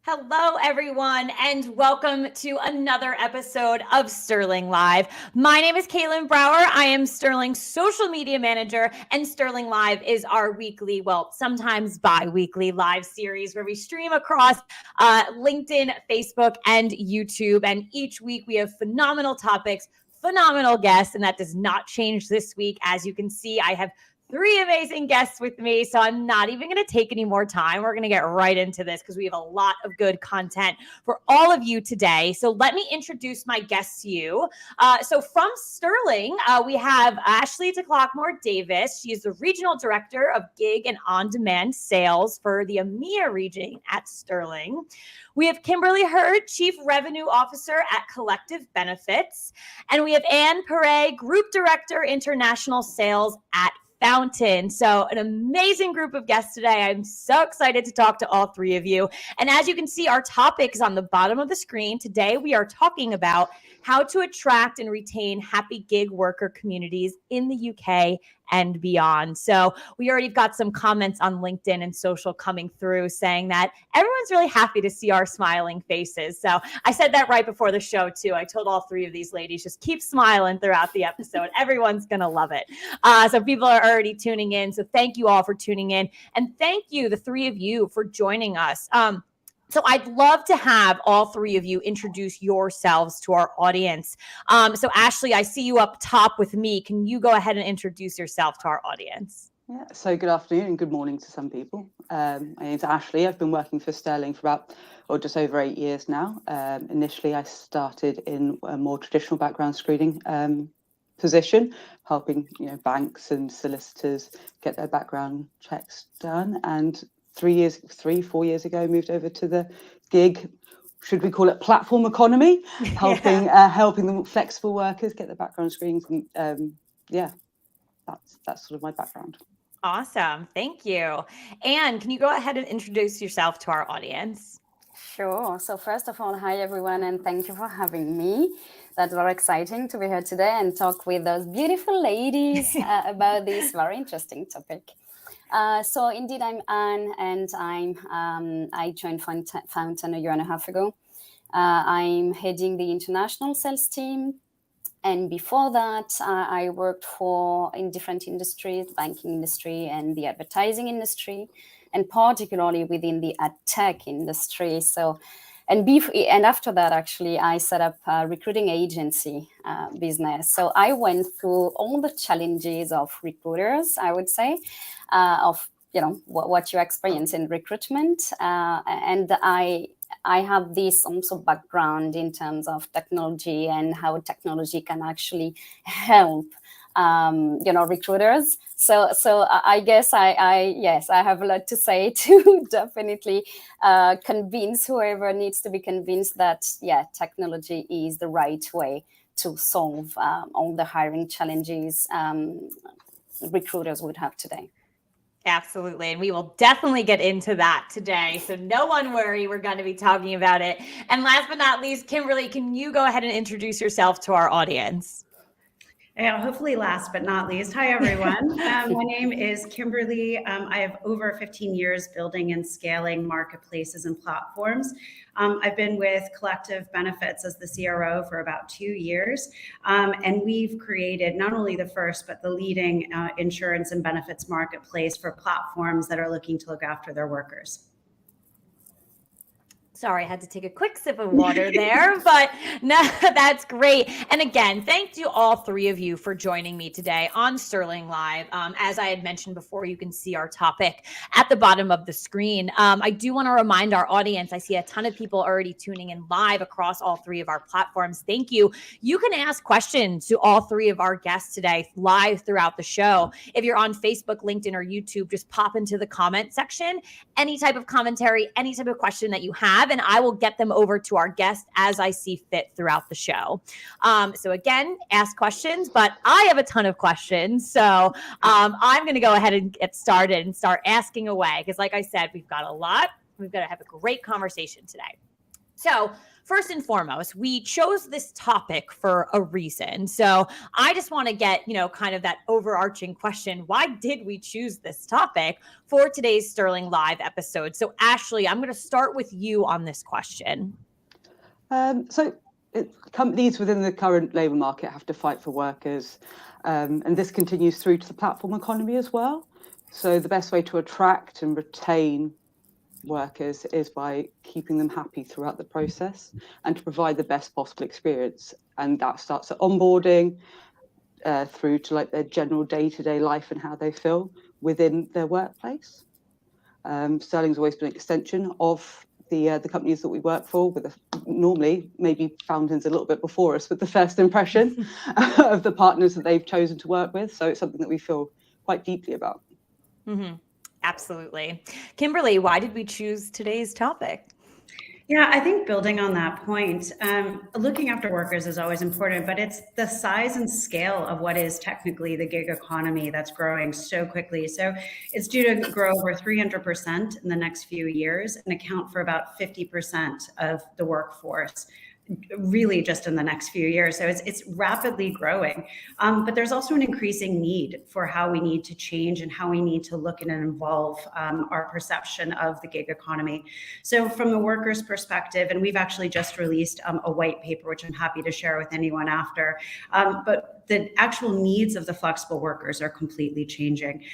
Hello, everyone, and welcome to another episode of Sterling Live. My name is Caitlin Brower. I am Sterling's social media manager, and Sterling Live is our weekly, sometimes bi-weekly live series where we stream across LinkedIn, Facebook, and YouTube. And each week we have phenomenal topics, phenomenal guests, and that does not change this week. As you can see, I have three amazing guests with me, so I'm not even going to take any more time. We're going to get right into this because we have a lot of good content for all of you today. So let me introduce my guests to you. So from Sterling, we have Ashley Decloquement-Davis. She is the Regional Director of Gig and On-Demand Sales for the EMEA region at Sterling. We have Kimberly Hurd, Chief Revenue Officer at Collective Benefits. And we have Anne Peire, Group Director, International Sales at Fountain. So an amazing group of guests today. I'm so excited to talk to all three of you. And as you can see, our topic is on the bottom of the screen. Today, we are talking about how to attract and retain happy gig worker communities in the UK and beyond. So we already got some comments on LinkedIn and social coming through saying that everyone's really happy to see our smiling faces. So I said that right before the show too. I told all three of these ladies, just keep smiling throughout the episode. Everyone's going to love it. So people are already tuning in. So thank you all for tuning in. And thank you, the three of you, for joining us. So I'd love to have all three of you introduce yourselves to our audience. So Ashley, I see you up top with me. Can you go ahead and introduce yourself to our audience? Yeah, so good afternoon and good morning to some people. My name's Ashley. I've been working for Sterling for just over 8 years now. Initially, I started in a more traditional background screening position, helping banks and solicitors get their background checks done. And 4 years ago, moved over to the gig, should we call it platform economy, helping the flexible workers get their background screenings. And that's sort of my background. Awesome. Thank you. Anne, can you go ahead and introduce yourself to our audience? Sure. So first of all, hi everyone, and thank you for having me. That's very exciting to be here today and talk with those beautiful ladies about this very interesting topic. So indeed, I'm Anne, and I joined Fountain a year and a half ago. I'm heading the international sales team. And before that, I worked in different industries, banking industry and the advertising industry, and particularly within the ad tech industry. So, and after that, actually, I set up a recruiting agency business. So I went through all the challenges of recruiters, I would say, of what you experience in recruitment, and I have this also background in terms of technology and how technology can actually help recruiters. So I guess I have a lot to say to definitely convince whoever needs to be convinced that technology is the right way to solve all the hiring challenges recruiters would have today. Absolutely. And we will definitely get into that today. So no one worry, we're going to be talking about it. And last but not least, Kimberly, can you go ahead and introduce yourself to our audience? Yeah, hopefully last but not least. Hi, everyone. My name is Kimberly. I have over 15 years building and scaling marketplaces and platforms. I've been with Collective Benefits as the CRO for about 2 years. And we've created not only the first, but the leading insurance and benefits marketplace for platforms that are looking to look after their workers. Sorry, I had to take a quick sip of water there, but no, that's great. And again, thank you all three of you for joining me today on Sterling Live. As I had mentioned before, you can see our topic at the bottom of the screen. I do want to remind our audience, I see a ton of people already tuning in live across all three of our platforms. Thank you. You can ask questions to all three of our guests today live throughout the show. If you're on Facebook, LinkedIn, or YouTube, just pop into the comment section, any type of commentary, any type of question that you have, and I will get them over to our guest as I see fit throughout the show. So again, ask questions, but I have a ton of questions. So I'm going to go ahead and get started and start asking away because like I said, we've got a lot. We've got to have a great conversation today. So first and foremost, we chose this topic for a reason. So I just want to get, kind of that overarching question. Why did we choose this topic for today's Sterling Live episode? So Ashley, I'm going to start with you on this question. Companies within the current labour market have to fight for workers, and this continues through to the platform economy as well. So the best way to attract and retain workers is by keeping them happy throughout the process and to provide the best possible experience. And that starts at onboarding through to like their general day-to-day life and how they feel within their workplace. Sterling's always been an extension of the companies that we work for, normally maybe founders a little bit before us with the first impression of the partners that they've chosen to work with. So it's something that we feel quite deeply about. Mm-hmm. Absolutely. Kimberly, why did we choose today's topic? Yeah, I think building on that point, looking after workers is always important, but it's the size and scale of what is technically the gig economy that's growing so quickly. So it's due to grow over 300% in the next few years and account for about 50% of the workforce, really just in the next few years. So it's rapidly growing. But there's also an increasing need for how we need to change and how we need to look at and evolve our perception of the gig economy. So from the workers' perspective, and we've actually just released a white paper, which I'm happy to share with anyone after, but the actual needs of the flexible workers are completely changing.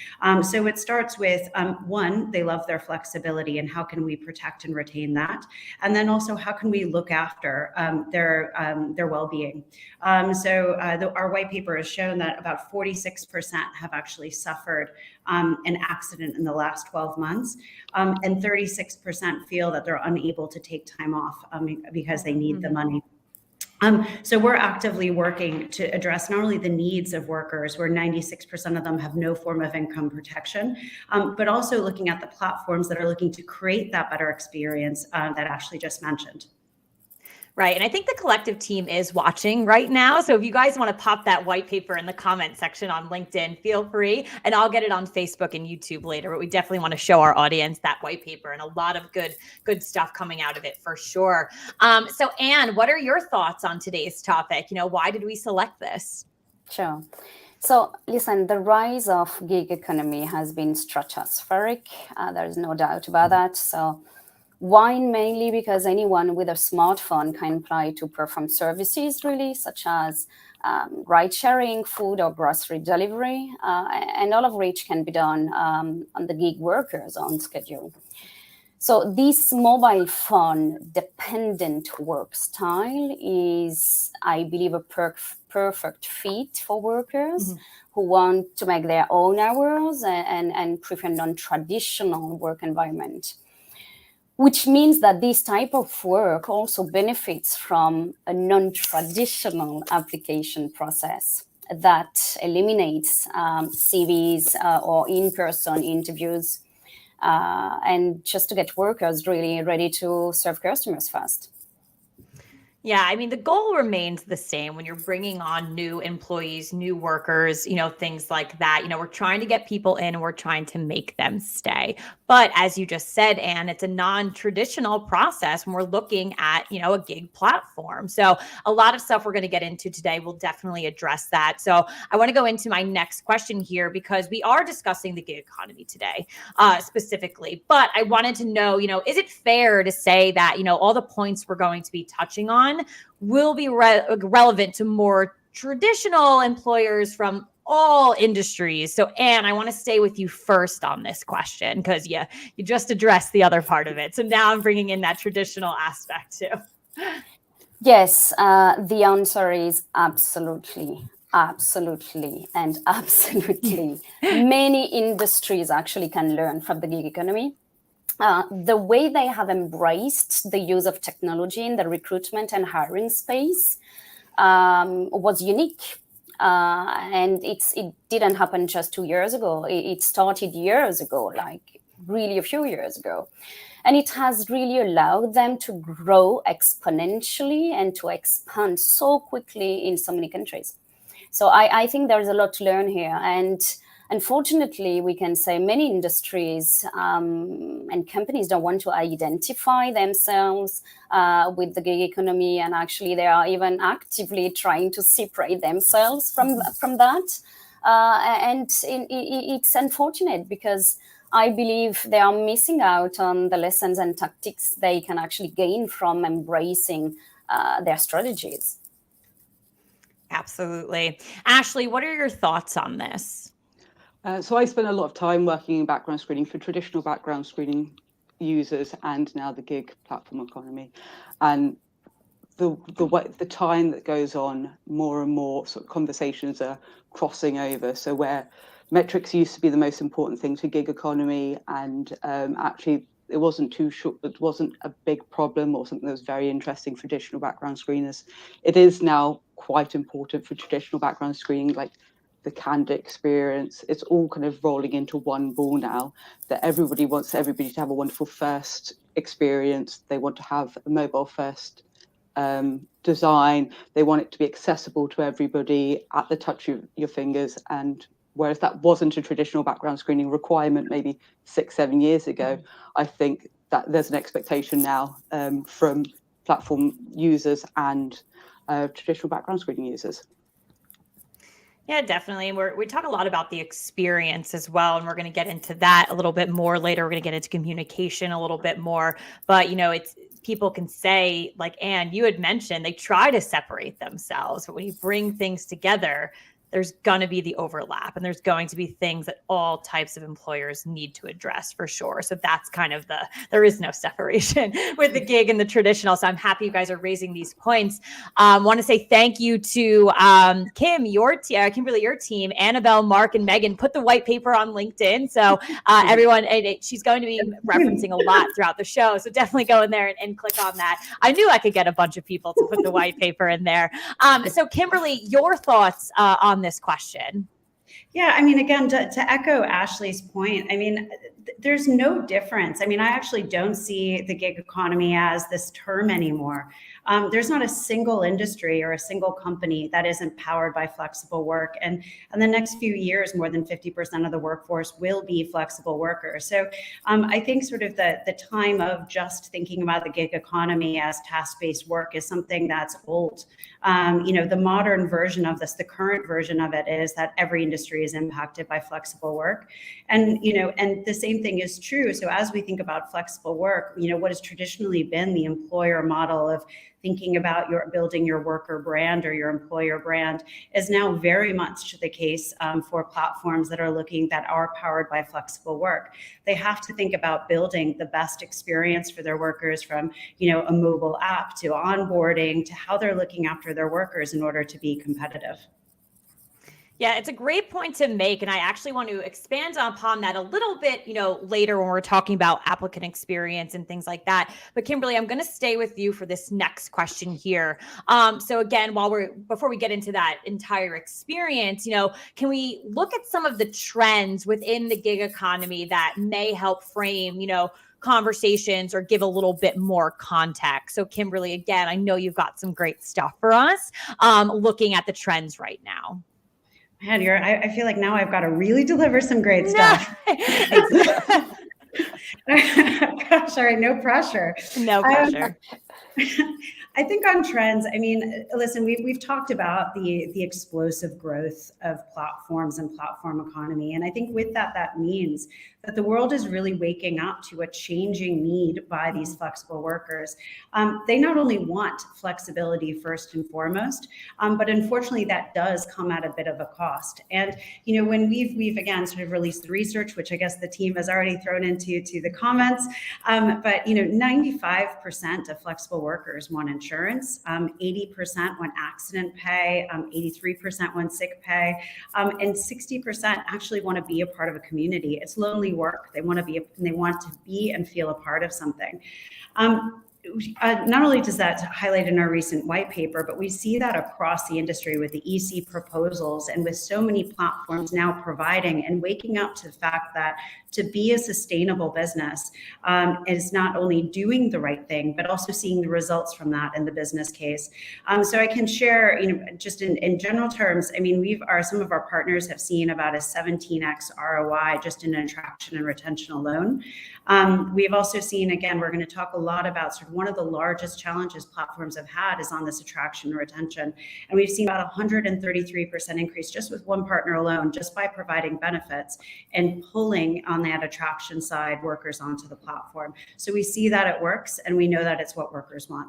So it starts with, one, they love their flexibility and how can we protect and retain that? And then also how can we look after their well-being? Our white paper has shown that about 46% have actually suffered an accident in the last 12 months, and 36% feel that they're unable to take time off because they need the money. So we're actively working to address not only the needs of workers, where 96% of them have no form of income protection, but also looking at the platforms that are looking to create that better experience that Ashley just mentioned. Right. And I think the collective team is watching right now. So if you guys want to pop that white paper in the comment section on LinkedIn, feel free. And I'll get it on Facebook and YouTube later. But we definitely want to show our audience that white paper and a lot of good stuff coming out of it for sure. So Anne, what are your thoughts on today's topic? Why did we select this? Sure. So listen, the rise of gig economy has been stratospheric. There's no doubt about that. So why? Mainly because anyone with a smartphone can apply to perform services, really, such as ride sharing, food or grocery delivery, and all of which can be done on the gig workers on schedule. So this mobile phone dependent work style is, I believe, a perfect fit for workers who want to make their own hours and prefer non-traditional work environment. Which means that this type of work also benefits from a non-traditional application process that eliminates CVs or in-person interviews, and just to get workers really ready to serve customers fast. Yeah, I mean, the goal remains the same when you're bringing on new employees, new workers, things like that. We're trying to get people in and we're trying to make them stay. But as you just said, Anne, it's a non-traditional process when we're looking at, a gig platform. So a lot of stuff we're going to get into today will definitely address that. So I want to go into my next question here because we are discussing the gig economy today specifically. But I wanted to know, is it fair to say that, all the points we're going to be touching on will be relevant to more traditional employers from all industries? So Anne, I want to stay with you first on this question because you just addressed the other part of it. So now I'm bringing in that traditional aspect too. Yes, the answer is absolutely. Absolutely. And absolutely. Many industries actually can learn from the gig economy. The way they have embraced the use of technology in the recruitment and hiring space was unique. And it didn't happen just 2 years ago. It started years ago, like really a few years ago. And it has really allowed them to grow exponentially and to expand so quickly in so many countries. So I think there's a lot to learn here. And Unfortunately, we can say many industries and companies don't want to identify themselves with the gig economy, and actually they are even actively trying to separate themselves from that. And it's unfortunate because I believe they are missing out on the lessons and tactics they can actually gain from embracing their strategies. Absolutely. Ashley, what are your thoughts on this? So I spent a lot of time working in background screening for traditional background screening users and now the gig platform economy. And the time that goes on, more and more sort of conversations are crossing over. So where metrics used to be the most important thing to gig economy, and actually it wasn't a big problem or something that was very interesting for traditional background screeners. It is now quite important for traditional background screening, like the candidate experience. It's all kind of rolling into one ball now, that everybody wants everybody to have a wonderful first experience. They want to have a mobile first design. They want it to be accessible to everybody at the touch of your fingers. And whereas that wasn't a traditional background screening requirement maybe 6-7 years ago, I think that there's an expectation now from platform users and traditional background screening users. Yeah, definitely. We talk a lot about the experience as well, and we're going to get into that a little bit more later. We're going to get into communication a little bit more, but it's people can say, like Anne, you had mentioned, they try to separate themselves, but when you bring things together, there's going to be the overlap, and there's going to be things that all types of employers need to address for sure. So that's kind of there is no separation with the gig and the traditional. So I'm happy you guys are raising these points. Want to say thank you to Kimberly, your team, Annabelle, Mark, and Megan. Put the white paper on LinkedIn. So everyone, she's going to be referencing a lot throughout the show. So definitely go in there and click on that. I knew I could get a bunch of people to put the white paper in there. So Kimberly, your thoughts on this question? Yeah, I mean, again, to echo Ashley's point, I mean, there's no difference. I mean, I actually don't see the gig economy as this term anymore. There's not a single industry or a single company that isn't powered by flexible work. And in the next few years, more than 50% of the workforce will be flexible workers. So I think sort of the time of just thinking about the gig economy as task-based work is something that's old. The modern version of this, the current version of it, is that every industry is impacted by flexible work. And, and the same thing is true. So as we think about flexible work, what has traditionally been the employer model of thinking about building your worker brand or your employer brand is now very much the case for platforms that are powered by flexible work. They have to think about building the best experience for their workers, from a mobile app to onboarding to how they're looking after their workers in order to be competitive. Yeah, it's a great point to make. And I actually want to expand upon that a little bit, later when we're talking about applicant experience and things like that. But Kimberly, I'm going to stay with you for this next question here. So again, before we get into that entire experience, can we look at some of the trends within the gig economy that may help frame, conversations or give a little bit more context? So Kimberly, again, I know you've got some great stuff for us looking at the trends right now. Man, I feel like now I've got to really deliver some great stuff. Gosh, all right, no pressure. No pressure. I think on trends, I mean, listen, we've talked about the explosive growth of platforms and platform economy. And I think with that means that the world is really waking up to a changing need by these flexible workers. They not only want flexibility first and foremost, but unfortunately that does come at a bit of a cost. And, when we've again sort of released the research, which I guess the team has already thrown into the comments, but 95% of flexible workers want insurance, 80% want accident pay, 83% want sick pay, and 60% actually want to be a part of a community. It's lonely work. They want to be and feel a part of something. not only does that highlight in our recent white paper, but we see that across the industry with the EC proposals and with so many platforms now providing and waking up to the fact that to be a sustainable business is not only doing the right thing, but also seeing the results from that in the business case. So I can share, just in general terms, I mean, some of our partners have seen about a 17x ROI just in attraction and retention alone. We've also seen, again, we're going to talk a lot about sort of one of the largest challenges platforms have had is on this attraction and retention. And we've seen about 133% increase just with one partner alone, just by providing benefits and pulling on that attraction side workers onto the platform. So we see that it works, and we know that it's what workers want.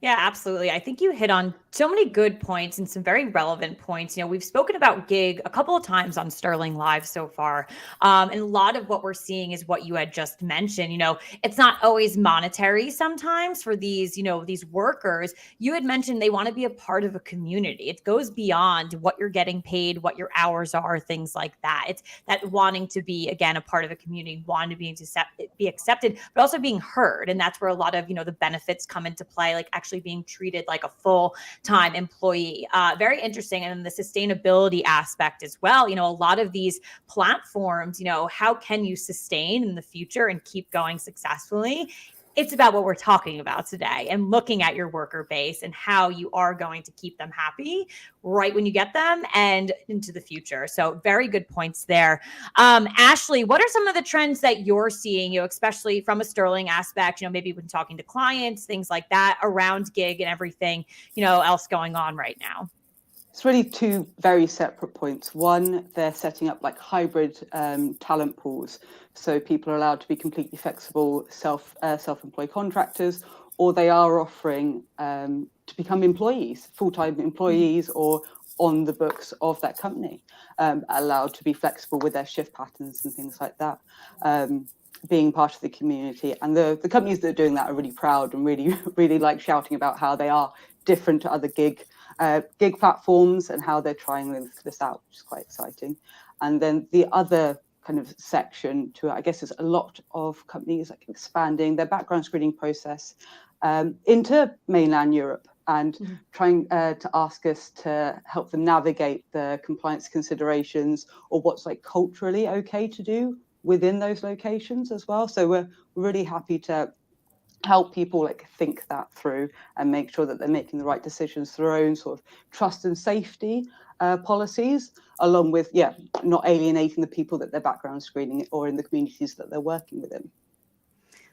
Yeah, absolutely. I think you hit on so many good points and some very relevant points. We've spoken about gig a couple of times on Sterling Live so far. And a lot of what we're seeing is what you had just mentioned. It's not always monetary sometimes for these, these workers. You had mentioned they want to be a part of a community. It goes beyond what you're getting paid, what your hours are, things like that. It's that wanting to be, again, a part of a community, wanting to be accepted, but also being heard. And that's where a lot of, the benefits come into play, like actually being treated like a full-time employee. Very interesting. And then the sustainability aspect as well. A lot of these platforms, how can you sustain in the future and keep going successfully? It's about what we're talking about today and looking at your worker base and how you are going to keep them happy right when you get them and into the future. So very good points there. Ashley, what are some of the trends that you're seeing, especially from a Sterling aspect, maybe when talking to clients, things like that around gig and everything, else going on right now? It's really two very separate points. One, they're setting up like hybrid talent pools. So people are allowed to be completely flexible, self-employed contractors, or they are offering to become employees, full-time employees, or on the books of that company, allowed to be flexible with their shift patterns and things like that. Being part of the community, and the companies that are doing that are really proud and really like shouting about how they are different to other gig platforms and how they're trying this out, which is quite exciting. And then the other kind of section to it, I guess, is a lot of companies like expanding their background screening process into mainland Europe and trying to ask us to help them navigate the compliance considerations or what's like culturally okay to do within those locations as well. So we're really happy to help people like think that through and make sure that they're making the right decisions through their own sort of trust and safety policies, along with not alienating the people that they're background screening or in the communities that they're working within.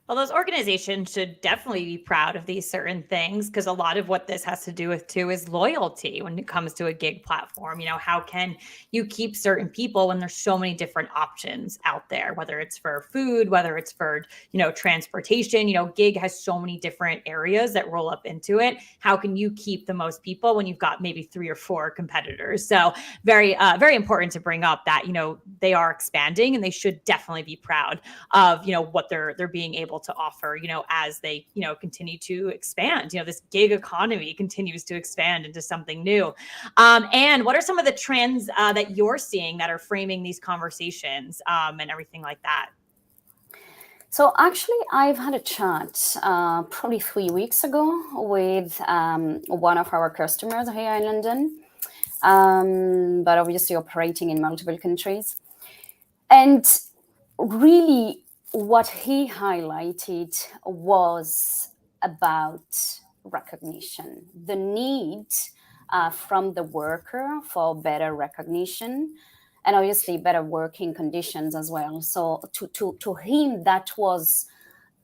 Well, those organizations should definitely be proud of these certain things, because a lot of what this has to do with too is loyalty when it comes to a gig platform. How can you keep certain people when there's so many different options out there, whether it's for food, whether it's for, transportation, gig has so many different areas that roll up into it. How can you keep the most people when you've got maybe 3 or 4 competitors? So very, very important to bring up that, they are expanding and they should definitely be proud of, what they're being able to offer, as they, continue to expand. This gig economy continues to expand into something new. And what are some of the trends that you're seeing that are framing these conversations and everything like that? So actually, I've had a chat probably 3 weeks ago with one of our customers here in London, but obviously operating in multiple countries. And really, what he highlighted was about recognition, the need from the worker for better recognition, and obviously better working conditions as well. So to him, that was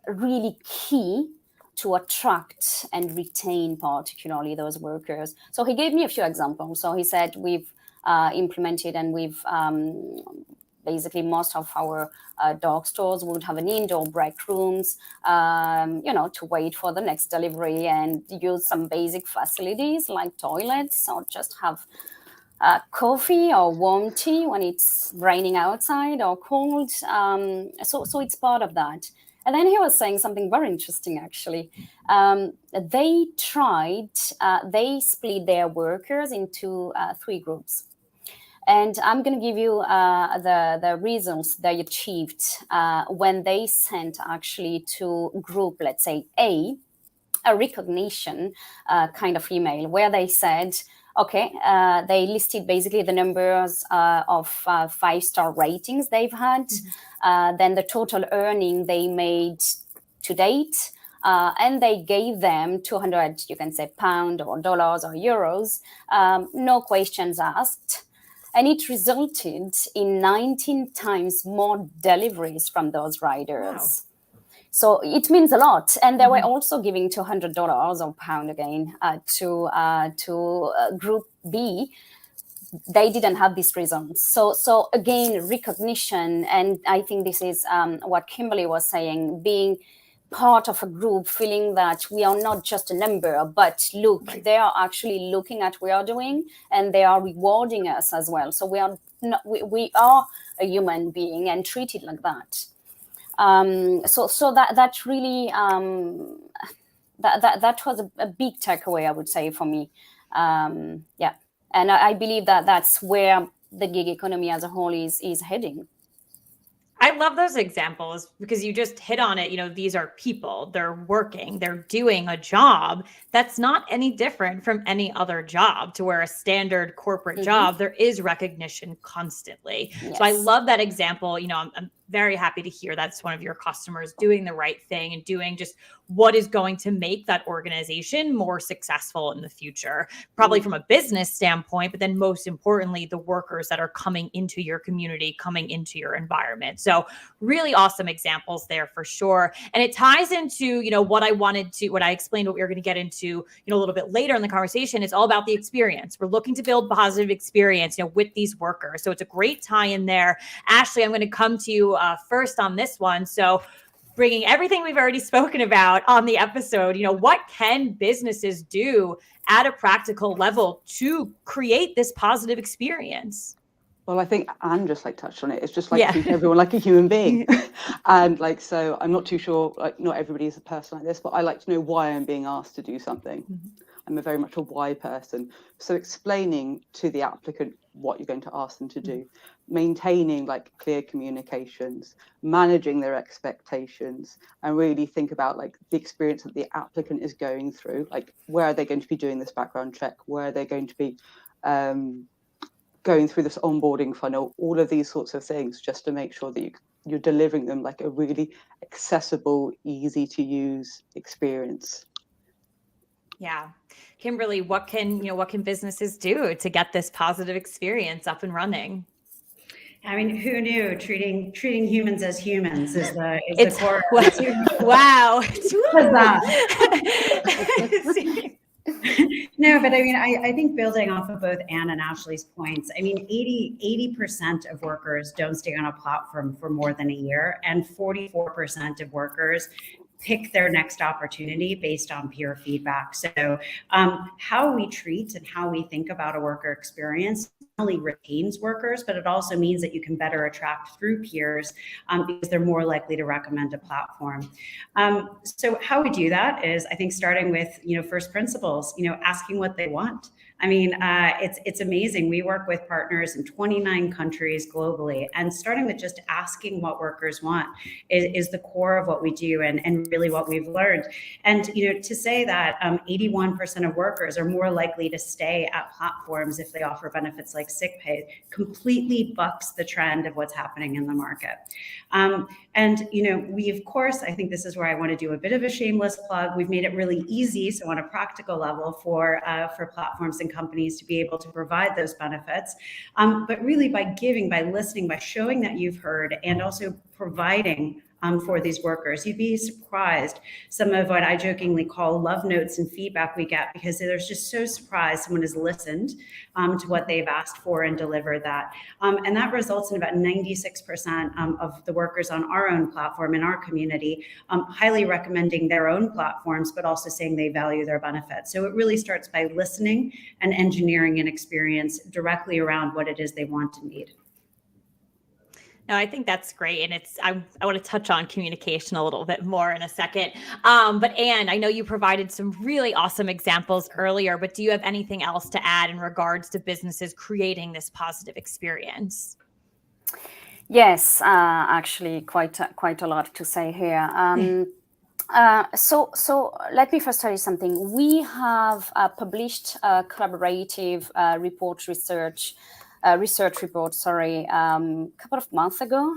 really key to attract and retain particularly those workers. So he gave me a few examples. So he said we've implemented and we've basically most of our dark stores would have an indoor break rooms, to wait for the next delivery and use some basic facilities like toilets, or just have coffee or warm tea when it's raining outside or cold. So it's part of that. And then he was saying something very interesting, actually. They split their workers into 3 groups. And I'm going to give you the results they achieved when they sent actually to group, let's say a recognition kind of email where they said, okay, they listed basically the numbers of 5-star ratings they've had, then the total earning they made to date, and they gave them 200, you can say pound or dollars or euros, no questions asked. And it resulted in 19 times more deliveries from those riders. Wow. So it means a lot. And they were also giving $200 or pound again to Group B. They didn't have these results. So again, recognition. And I think this is what Kimberly was saying, being part of a group, feeling that we are not just a number, but look, they are actually looking at what we are doing and they are rewarding us as well. So we are a human being and treated like that. So that really that was a big takeaway, I would say, for me. Yeah, and I believe that that's where the gig economy as a whole is heading. I love those examples because you just hit on it. You know, these are people, they're working, they're doing a job that's not any different from any other job, to where a standard corporate job, there is recognition constantly. Yes. So I love that example. You know, I'm very happy to hear that's one of your customers doing the right thing and doing just what is going to make that organization more successful in the future, probably from a business standpoint, but then most importantly, the workers that are coming into your community, coming into your environment. So really awesome examples there for sure. And it ties into, you know, what I explained, what we were going to get into, you know, a little bit later in the conversation. It's all about the experience. We're looking to build positive experience, you know, with these workers. So it's a great tie in there. Ashley, I'm going to come to you first on this one. So bringing everything we've already spoken about on the episode, you know, what can businesses do at a practical level to create this positive experience? Well, I think Anne just touched on it. It's just treating everyone like a human being. And so I'm not too sure, not everybody is a person like this, but I like to know why I'm being asked to do something. I'm very much a why person. So explaining to the applicant what you're going to ask them to do, maintaining clear communications, managing their expectations, and really think about the experience that the applicant is going through. Where are they going to be doing this background check? Where are they going to be going through this onboarding funnel? All of these sorts of things, just to make sure that you're delivering them a really accessible, easy to use experience. Yeah. Kimberly, what can businesses do to get this positive experience up and running? I mean, who knew treating humans as humans is the core. Wow. No, but I mean, I think building off of both Anne and Ashley's points, I mean, 80% of workers don't stay on a platform for more than a year, and 44% of workers pick their next opportunity based on peer feedback. So how we treat and how we think about a worker experience not only retains workers, but it also means that you can better attract through peers because they're more likely to recommend a platform. So how we do that is, I think, starting with, first principles, asking what they want. I mean, it's amazing. We work with partners in 29 countries globally, and starting with just asking what workers want is the core of what we do and really what we've learned. And, to say that 81% of workers are more likely to stay at platforms if they offer benefits like sick pay completely bucks the trend of what's happening in the market. And, we, of course, I think this is where I want to do a bit of a shameless plug. We've made it really easy, so on a practical level for platforms and companies to be able to provide those benefits. But really by giving, by listening, by showing that you've heard, and also providing for these workers. You'd be surprised some of what I jokingly call love notes and feedback we get, because they're just so surprised someone has listened to what they've asked for and delivered that. And that results in about 96% of the workers on our own platform in our community highly recommending their own platforms, but also saying they value their benefits. So it really starts by listening and engineering an experience directly around what it is they want and need. No, I think that's great. And I want to touch on communication a little bit more in a second. But Anne, I know you provided some really awesome examples earlier, but do you have anything else to add in regards to businesses creating this positive experience? Yes, actually, quite a lot to say here. So let me first tell you something. We have published a collaborative research report, a couple of months ago,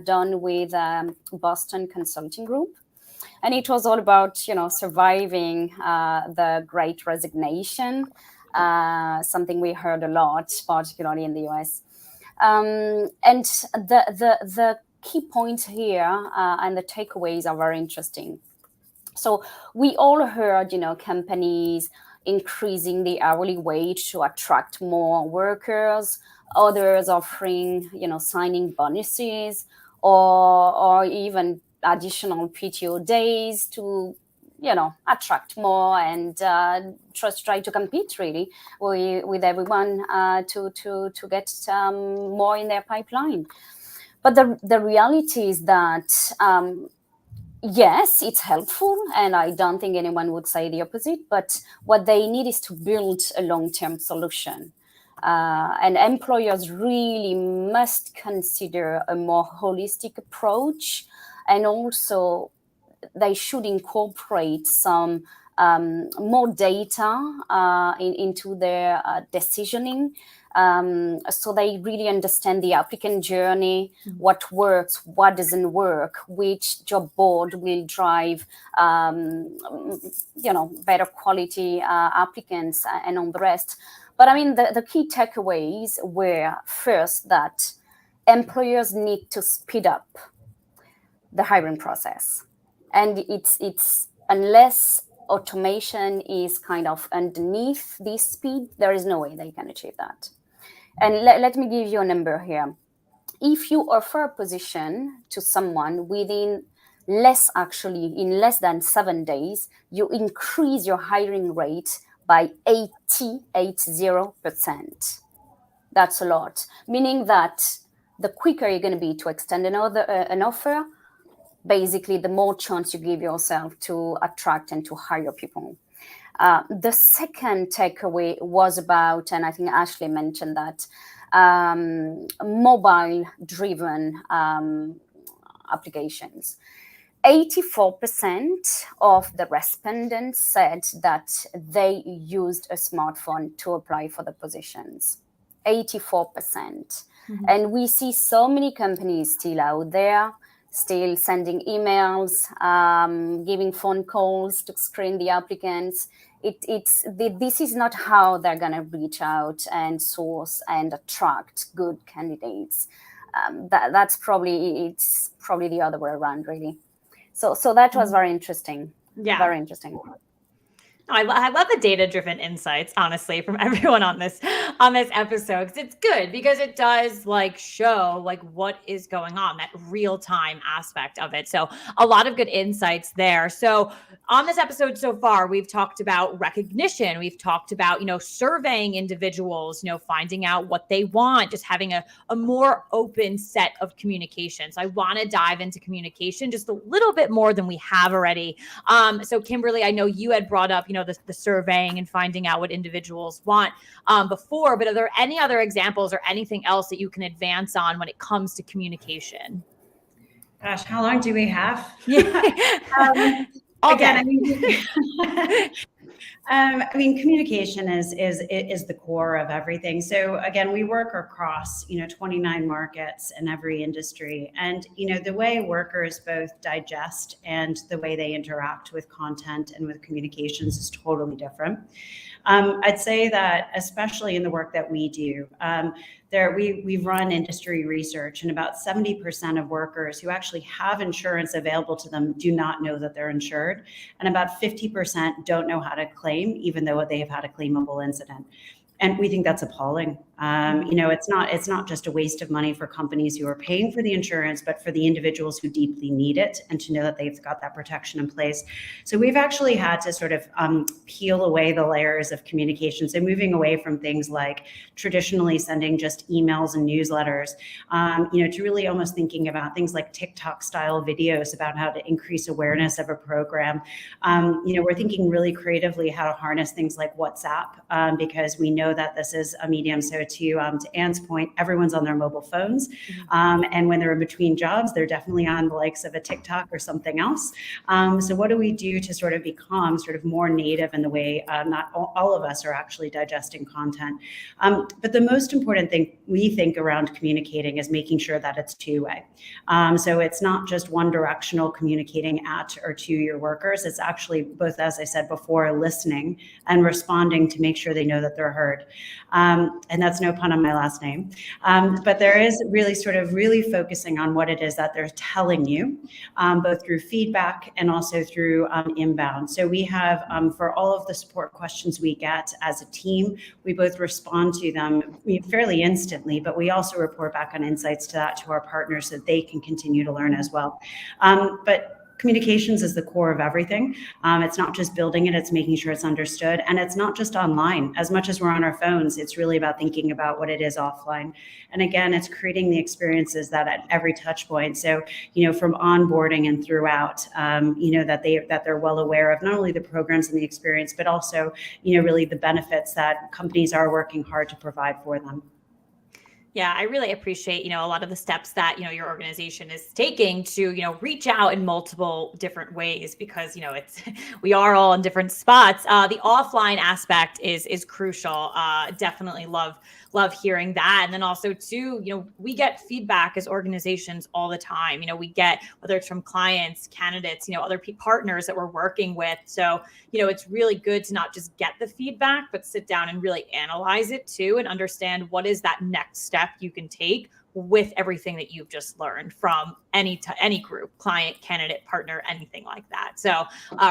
done with Boston Consulting Group. And it was all about, surviving the Great Resignation, something we heard a lot, particularly in the US. And the key points here and the takeaways are very interesting. So we all heard, companies increasing the hourly wage to attract more workers, others offering, signing bonuses or even additional PTO days to, attract more and just try to compete really with everyone to get more in their pipeline. But the reality is that yes, it's helpful, and I don't think anyone would say the opposite, but what they need is to build a long-term solution. And employers really must consider a more holistic approach, and also they should incorporate some more data into their decisioning. So they really understand the applicant journey, what works, what doesn't work, which job board will drive, better quality applicants and all the rest. But I mean, the key takeaways were first that employers need to speed up the hiring process. And it's unless automation is kind of underneath this speed, there is no way they can achieve that. And let me give you a number here. If you offer a position to someone in less than 7 days, you increase your hiring rate by 80%. That's a lot, meaning that the quicker you're going to be to extend an offer, basically the more chance you give yourself to attract and to hire people. The second takeaway was about, and I think Ashley mentioned that, mobile-driven applications. 84% of the respondents said that they used a smartphone to apply for the positions. 84%. Mm-hmm. And we see so many companies still out there, still sending emails, giving phone calls to screen the applicants. This is not how they're going to reach out and source and attract good candidates. It's probably the other way around, really. So that was very interesting. Yeah, very interesting. I love the data-driven insights, honestly, from everyone on this episode, because it's good because it does show what is going on, that real-time aspect of it. So a lot of good insights there. So on this episode so far, we've talked about recognition. We've talked about, surveying individuals, finding out what they want, just having a more open set of communication. So I want to dive into communication just a little bit more than we have already. So Kimberly, I know you had brought up, the surveying and finding out what individuals want before, but are there any other examples or anything else that you can advance on when it comes to communication? Gosh, how long do we have? Communication is the core of everything. So again, we work across 29 markets in every industry, and the way workers both digest and the way they interact with content and with communications is totally different. I'd say that especially in the work that we do, we've run industry research, and about 70% of workers who actually have insurance available to them do not know that they're insured, and about 50% don't know how to claim, even though they have had a claimable incident. And we think that's appalling. It's not just a waste of money for companies who are paying for the insurance, but for the individuals who deeply need it, and to know that they've got that protection in place. So we've actually had to sort of peel away the layers of communication. So moving away from things like traditionally sending just emails and newsletters, to really almost thinking about things like TikTok style videos about how to increase awareness of a program. We're thinking really creatively how to harness things like WhatsApp, because we know that this is a medium. So to Anne's point, everyone's on their mobile phones. And when they're in between jobs, they're definitely on the likes of a TikTok or something else. So what do we do to sort of become sort of more native in the way not all of us are actually digesting content? But the most important thing we think around communicating is making sure that it's two-way. So it's not just one directional communicating at or to your workers. It's actually both, as I said before, listening and responding to make sure they know that they're heard. And that's no pun on my last name. But there is really sort of really focusing on what it is that they're telling you, both through feedback and also through inbound. So we have, for all of the support questions we get as a team, we both respond to them fairly instantly, but we also report back on insights to that to our partners so that they can continue to learn as well. But communications is the core of everything. It's not just building it, it's making sure it's understood. And it's not just online. As much as we're on our phones, it's really about thinking about what it is offline. And again, it's creating the experiences that at every touch point. So, from onboarding and throughout, that they're well aware of not only the programs and the experience, but also, really the benefits that companies are working hard to provide for them. Yeah, I really appreciate, a lot of the steps that, your organization is taking to, reach out in multiple different ways, because, we are all in different spots. The offline aspect is crucial. Definitely love hearing that. And then also too, we get feedback as organizations all the time. We get, whether it's from clients, candidates, other partners that we're working with. So, it's really good to not just get the feedback, but sit down and really analyze it too, and understand what is that next step you can take with everything that you've just learned from any group, client, candidate, partner, anything like that. So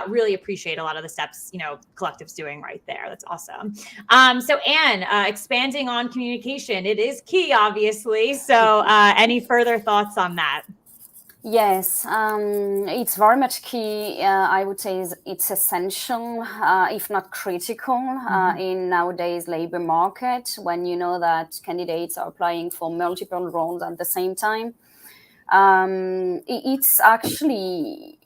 really appreciate a lot of the steps, Collective's doing right there. That's awesome. So Anne, expanding on communication, it is key, obviously. So any further thoughts on that? Yes, it's very much key. I would say it's essential, if not critical, in nowadays labor market, when you know that candidates are applying for multiple roles at the same time. It's actually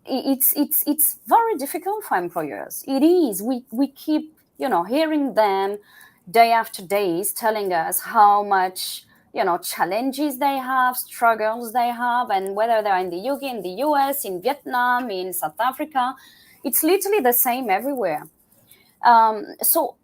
it's very difficult for employers. It is. We keep hearing them day after day telling us how much challenges they have, struggles they have, and whether they're in the UK, in the US, in Vietnam, in South Africa, it's literally the same everywhere. So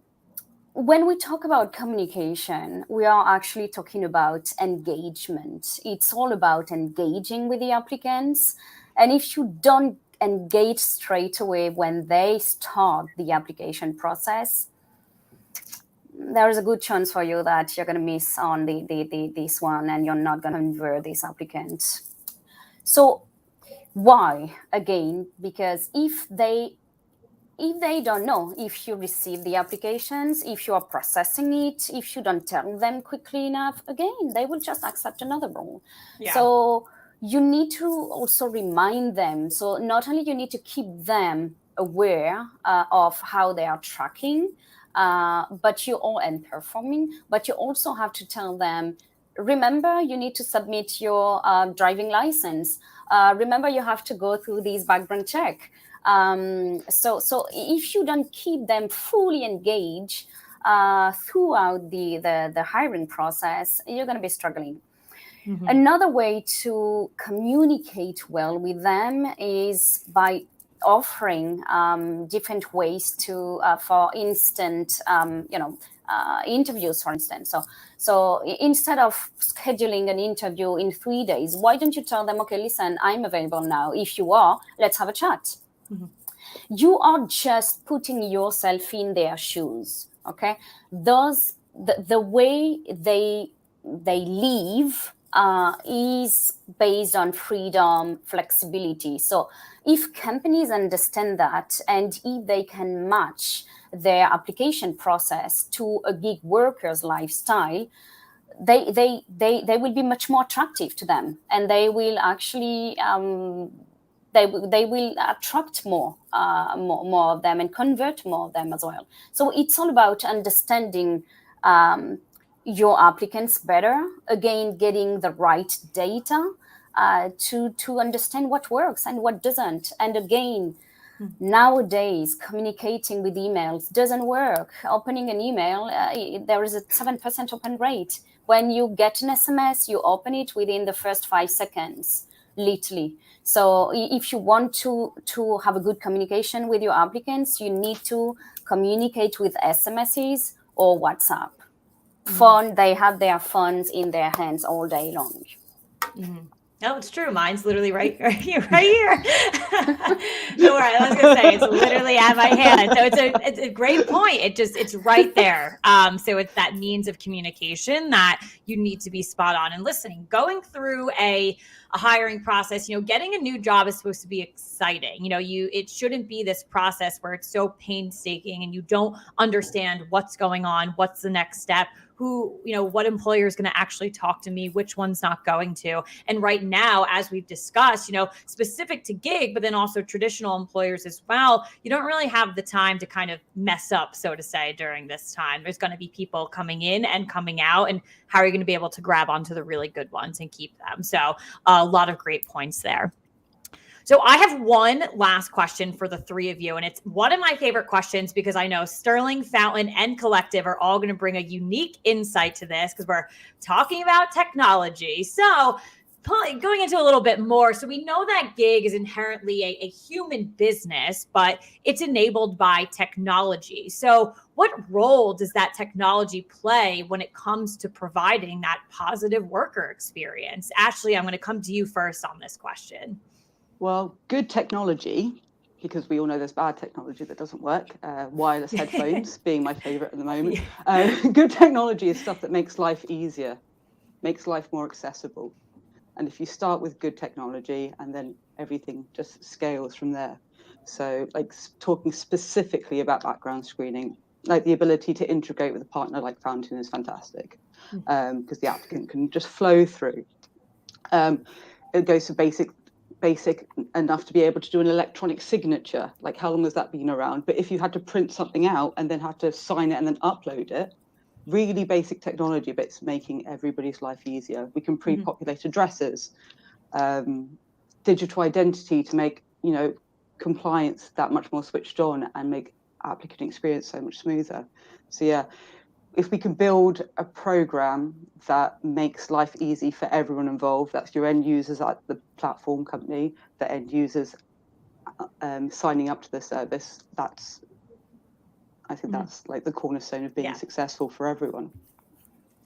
when we talk about communication, we are actually talking about engagement. It's all about engaging with the applicants. And if you don't engage straight away when they start the application process, there is a good chance for you that you're going to miss on this one, and you're not going to convert this applicant. So why? Again, because if they don't know if you receive the applications, if you are processing it, if you don't tell them quickly enough, again, they will just accept another role. Yeah. So you need to also remind them. So not only you need to keep them aware of how they are tracking, but and performing, but you also have to tell them, remember, you need to submit your driving license. Remember, you have to go through this background check. So if you don't keep them fully engaged throughout the hiring process, you're going to be struggling. Mm-hmm. Another way to communicate well with them is by offering different ways to, for instant, interviews, for instance. So instead of scheduling an interview in 3 days, why don't you tell them, okay, listen, I'm available now. If you are, let's have a chat. Mm-hmm. You are just putting yourself in their shoes. Okay, the way they live is based on freedom, flexibility. So if companies understand that, and if they can match their application process to a gig worker's lifestyle, they will be much more attractive to them, and they will actually they will attract more of them and convert more of them as well. So it's all about understanding your applicants better, again, getting the right data to understand what works and what doesn't. And again, nowadays, communicating with emails doesn't work. Opening an email, there is a 7% open rate. When you get an SMS, you open it within the first 5 seconds, literally. So if you want to have a good communication with your applicants, you need to communicate with SMSs or WhatsApp. Phone, they have their phones in their hands all day long. No, it's true. Mine's literally right here. Don't worry, I was gonna say it's literally at my hand. So it's a great point. It's right there. So it's that means of communication that you need to be spot on and listening. Going through a hiring process, getting a new job is supposed to be exciting. It shouldn't be this process where it's so painstaking and you don't understand what's going on, what's the next step, who, what employer is going to actually talk to me, which one's not going to. And right now, as we've discussed, specific to gig, but then also traditional employers as well, you don't really have the time to kind of mess up, so to say, during this time. There's going to be people coming in and coming out, and how are you going to be able to grab onto the really good ones and keep them? So a lot of great points there. So I have one last question for the three of you, and it's one of my favorite questions because I know Sterling, Fountain, and Collective are all going to bring a unique insight to this because we're talking about technology. So going into a little bit more, so we know that gig is inherently a human business, but it's enabled by technology. So what role does that technology play when it comes to providing that positive worker experience? Ashley, I'm going to come to you first on this question. Well, good technology, because we all know there's bad technology that doesn't work, wireless headphones being my favorite at the moment. Good technology is stuff that makes life easier, makes life more accessible. And if you start with good technology, and then everything just scales from there. So like talking specifically about background screening, like the ability to integrate with a partner like Fountain is fantastic, because the applicant can just flow through. It goes to basic enough to be able to do an electronic signature. Like, how long has that been around? But if you had to print something out and then have to sign it and then upload it, really basic technology, but it's making everybody's life easier. We can pre-populate addresses, digital identity to make, compliance that much more switched on and make applicant experience so much smoother. So yeah, if we can build a program that makes life easy for everyone involved, that's your end users at the platform company, the end users signing up to the service, I think that's like the cornerstone of being successful for everyone.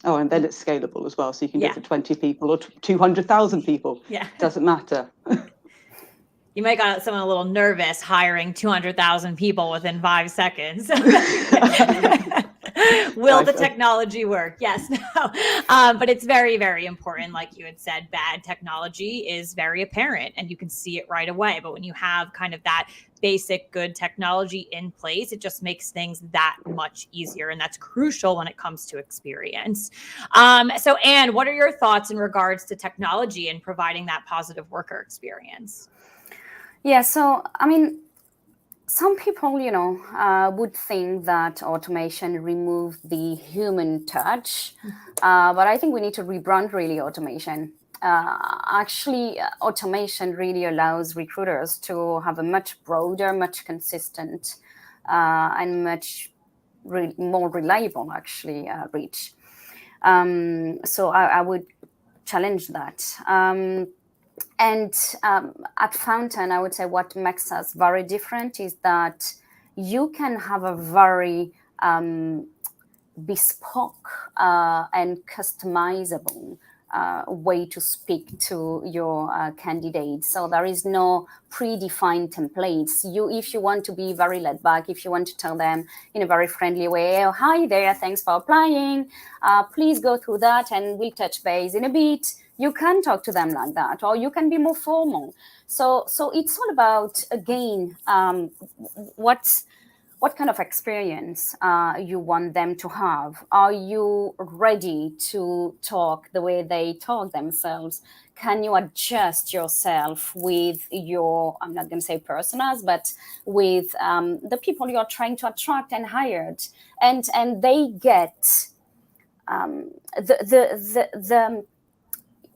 Oh, and then it's scalable as well. So you can do it for 20 people or 200,000 people. Yeah. Doesn't matter. You might got someone a little nervous hiring 200,000 people within 5 seconds. Will the technology work? Yes. No. But it's very, very important. Like you had said, bad technology is very apparent and you can see it right away. But when you have kind of that basic good technology in place, it just makes things that much easier. And that's crucial when it comes to experience. So Anne, what are your thoughts in regards to technology and providing that positive worker experience? Yeah, so, I mean, some people, would think that automation removed the human touch, but I think we need to rebrand really automation. Actually, automation really allows recruiters to have a much broader, much consistent, and much more reliable, actually, reach. So I would challenge that. And at Fountain, I would say what makes us very different is that you can have a very bespoke and customizable way to speak to your candidates. So there is no predefined templates. If you want to be very laid back, if you want to tell them in a very friendly way, "Oh, hi there, thanks for applying. Please go through that and we'll touch base in a bit." you can talk to them like that, or you can be more formal. So it's all about, again, what kind of experience you want them to have. Are you ready to talk the way they talk themselves? Can you adjust yourself with your, I'm not going to say personas, but with the people you're trying to attract and hire, and they get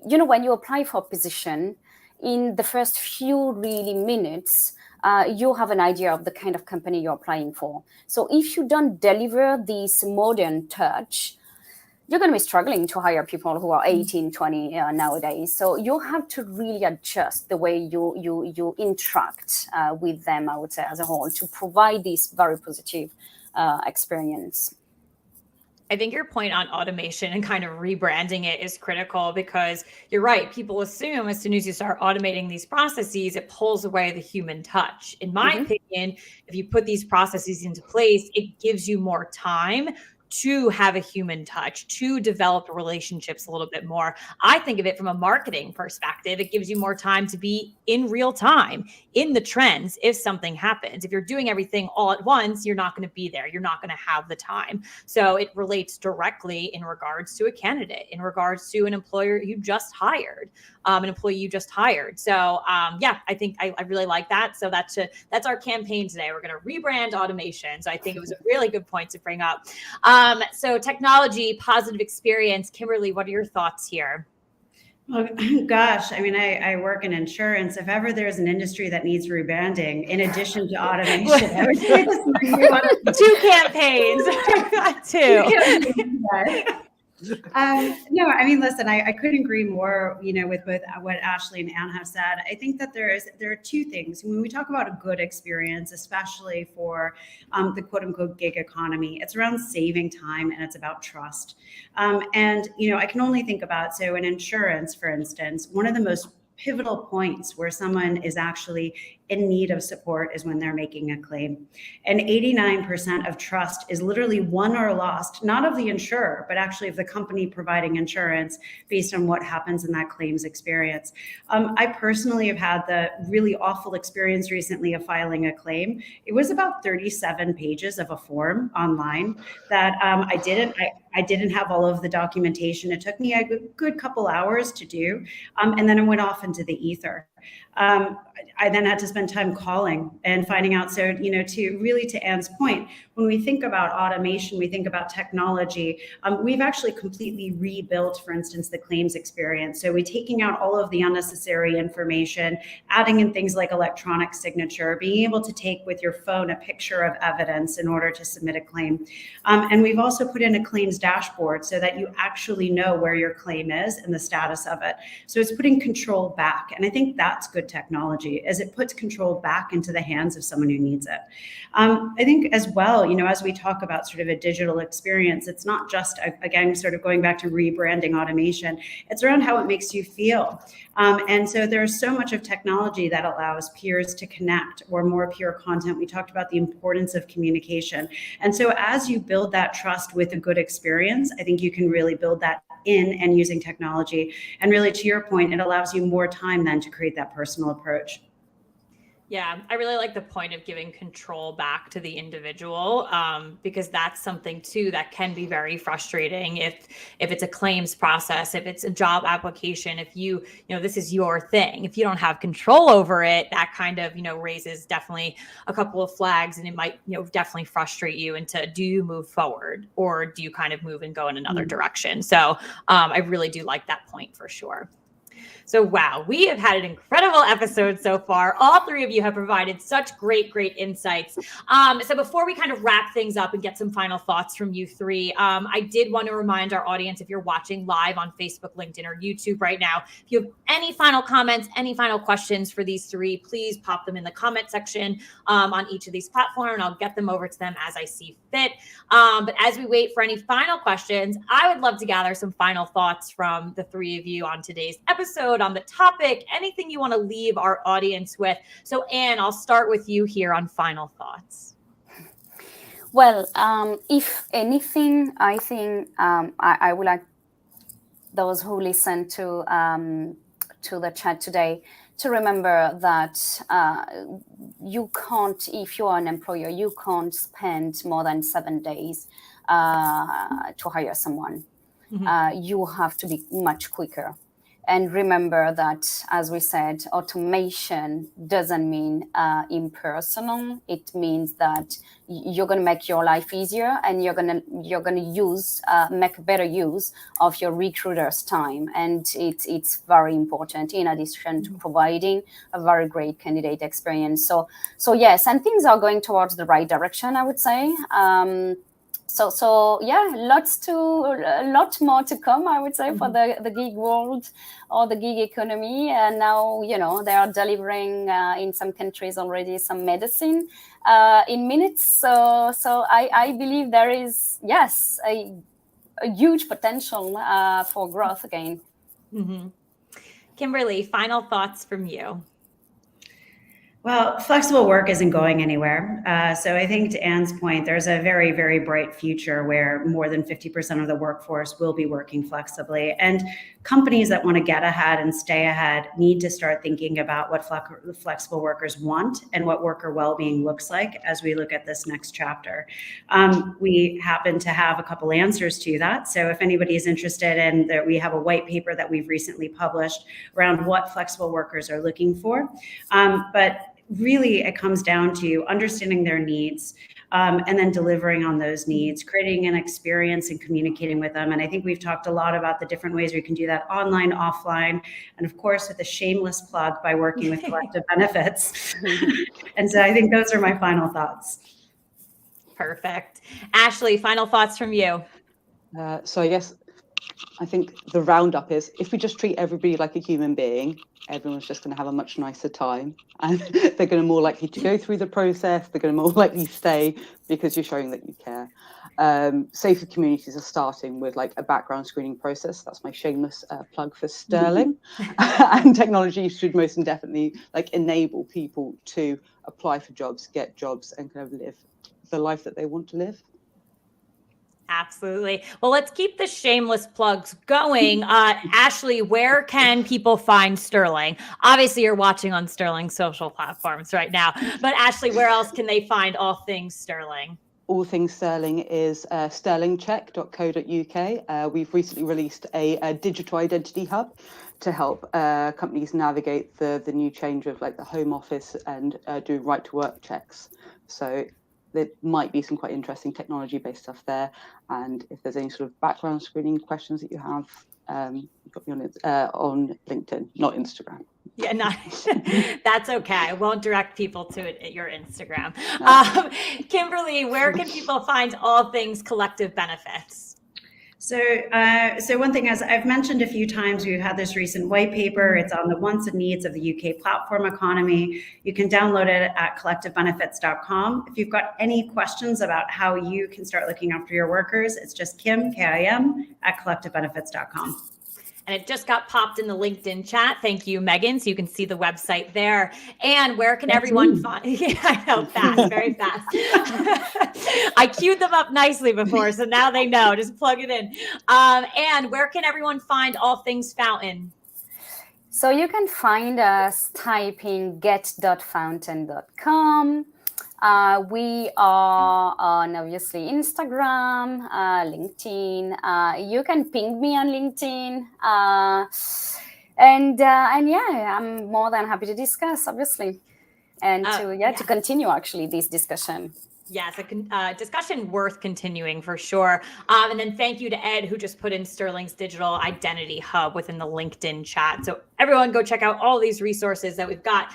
when you apply for a position, in the first few really minutes, you have an idea of the kind of company you're applying for. So if you don't deliver this modern touch, you're going to be struggling to hire people who are 18, 20 nowadays. So you have to really adjust the way you interact with them, I would say, as a whole, to provide this very positive experience. I think your point on automation and kind of rebranding it is critical, because you're right. People assume as soon as you start automating these processes, it pulls away the human touch. In my opinion, if you put these processes into place, it gives you more time to have a human touch, to develop relationships a little bit more. I think of it from a marketing perspective. It gives you more time to be in real time, in the trends, if something happens. If you're doing everything all at once, you're not going to be there. You're not going to have the time. So it relates directly in regards to a candidate, in regards to an employer you just hired, an employee you just hired. So yeah, I think I really like that. So that's our campaign today. We're going to rebrand automation. So I think it was a really good point to bring up. So technology, positive experience. Kimberly, what are your thoughts here? Well, gosh, I mean, I work in insurance. If ever there's an industry that needs rebranding, in addition to automation, I would say this might be one of two campaigns. Two. No, I mean, listen, I couldn't agree more, with both what Ashley and Anne have said. I think that there are two things. When we talk about a good experience, especially for the quote unquote gig economy, it's around saving time and it's about trust. And I can only think about, so in insurance, for instance, one of the most pivotal points where someone is actually in need of support is when they're making a claim. And 89% of trust is literally won or lost, not of the insurer, but actually of the company providing insurance based on what happens in that claims experience. I personally have had the really awful experience recently of filing a claim. It was about 37 pages of a form online that I didn't have all of the documentation. It took me a good couple hours to do. And then it went off into the ether. I then had to spend time calling and finding out. So, to Anne's point, when we think about automation, we think about technology, we've actually completely rebuilt, for instance, the claims experience. So we're taking out all of the unnecessary information, adding in things like electronic signature, being able to take with your phone a picture of evidence in order to submit a claim. And we've also put in a claims dashboard so that you actually know where your claim is and the status of it. So it's putting control back. And I think that's good technology, as it puts control back into the hands of someone who needs it. I think as well, as we talk about sort of a digital experience, it's not just, again, sort of going back to rebranding automation, it's around how it makes you feel. And so there's so much of technology that allows peers to connect, or more peer content. We talked about the importance of communication. And so as you build that trust with a good experience, I think you can really build that in and using technology. And really, to your point, it allows you more time then to create that personal approach. Yeah, I really like the point of giving control back to the individual, because that's something too that can be very frustrating if it's a claims process, if it's a job application, if this is your thing, if you don't have control over it, that kind of, raises definitely a couple of flags, and it might, definitely frustrate you into, do you move forward or do you kind of move and go in another direction? So I really do like that point for sure. So, wow, we have had an incredible episode so far. All three of you have provided such great insights. So before we kind of wrap things up and get some final thoughts from you three, I did want to remind our audience, if you're watching live on Facebook, LinkedIn, or YouTube right now, if you have any final comments, any final questions for these three, please pop them in the comment section on each of these platforms, and I'll get them over to them as I see fit. But as we wait for any final questions, I would love to gather some final thoughts from the three of you on today's episode, on the topic, anything you want to leave our audience with. So Anne, I'll start with you here on final thoughts. Well, if anything, I think I would like those who listen to the chat today to remember that you can't, if you are an employer, you can't spend more than 7 days to hire someone. You have to be much quicker. And remember that, as we said, automation doesn't mean impersonal. It means that you're going to make your life easier, and you're going to make better use of your recruiter's time. And it's very important, in addition to providing a very great candidate experience. So yes, and things are going towards the right direction, I would say. So yeah, a lot more to come, I would say, for the gig world or the gig economy. And now, they are delivering in some countries already some medicine in minutes. So I believe there is, yes, a huge potential for growth again. Kimberly, final thoughts from you. Well, flexible work isn't going anywhere. So I think, to Anne's point, there's a very, very bright future where more than 50% of the workforce will be working flexibly. And companies that want to get ahead and stay ahead need to start thinking about what flexible workers want and what worker well-being looks like as we look at this next chapter. We happen to have a couple answers to that. So if anybody is interested in that, we have a white paper that we've recently published around what flexible workers are looking for. But really, it comes down to understanding their needs and then delivering on those needs, creating an experience and communicating with them. And I think we've talked a lot about the different ways we can do that online, offline, and of course, with a shameless plug by working with collective benefits. And so I think those are my final thoughts. Perfect. Ashley, final thoughts from you. So I think the roundup is, if we just treat everybody like a human being, everyone's just going to have a much nicer time, and they're going to more likely to go through the process. They're going to more likely stay because you're showing that you care. Safer communities are starting with like a background screening process. That's my shameless plug for Sterling. And technology should most definitely like enable people to apply for jobs, get jobs, and kind of live the life that they want to live. Absolutely. Well, let's keep the shameless plugs going. Ashley, where can people find Sterling? Obviously, you're watching on Sterling social platforms right now. But Ashley, where else can they find all things Sterling? All things Sterling is sterlingcheck.co.uk. We've recently released a digital identity hub to help companies navigate the new change of like the home office and do right to work checks. So there might be some quite interesting technology-based stuff there. And if there's any sort of background screening questions that you have, you've got me on LinkedIn, not Instagram. Yeah, that's okay. I won't direct people to it at your Instagram. No. Kimberly, where can people find all things collective benefits? So one thing, as I've mentioned a few times, we've had this recent white paper. It's on the wants and needs of the UK platform economy. You can download it at collectivebenefits.com. If you've got any questions about how you can start looking after your workers, it's just Kim, Kim, at collectivebenefits.com. And it just got popped in the LinkedIn chat. Thank you, Megan. So you can see the website there. And where can everyone find? Yeah, I know, fast, very fast. I queued them up nicely before, so now they know. Just plug it in. And where can everyone find all things Fountain? So you can find us typing get.fountain.com. We are on, obviously, Instagram, LinkedIn. You can ping me on LinkedIn. And yeah, I'm more than happy to discuss, obviously. And to continue, actually, this discussion. Yes, a discussion worth continuing for sure. And then thank you to Ed, who just put in Sterling's digital identity hub within the LinkedIn chat. So everyone go check out all these resources that we've got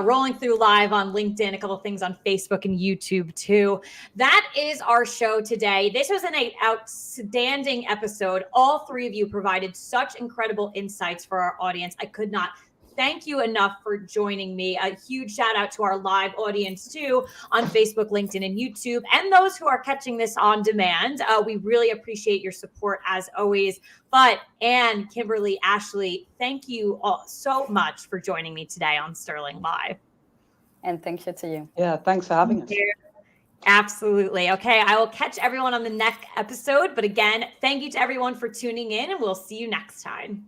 rolling through live on LinkedIn, a couple of things on Facebook and YouTube too. That is our show today. This was an outstanding episode. All three of you provided such incredible insights for our audience. I could not thank you enough for joining me. A huge shout out to our live audience too on Facebook, LinkedIn, and YouTube, and those who are catching this on demand. We really appreciate your support as always. But Anne, Kimberly, Ashley, thank you all so much for joining me today on Sterling Live. And thank you to you. Yeah, thanks for having us. Absolutely. Okay. I will catch everyone on the next episode. But again, thank you to everyone for tuning in, and we'll see you next time.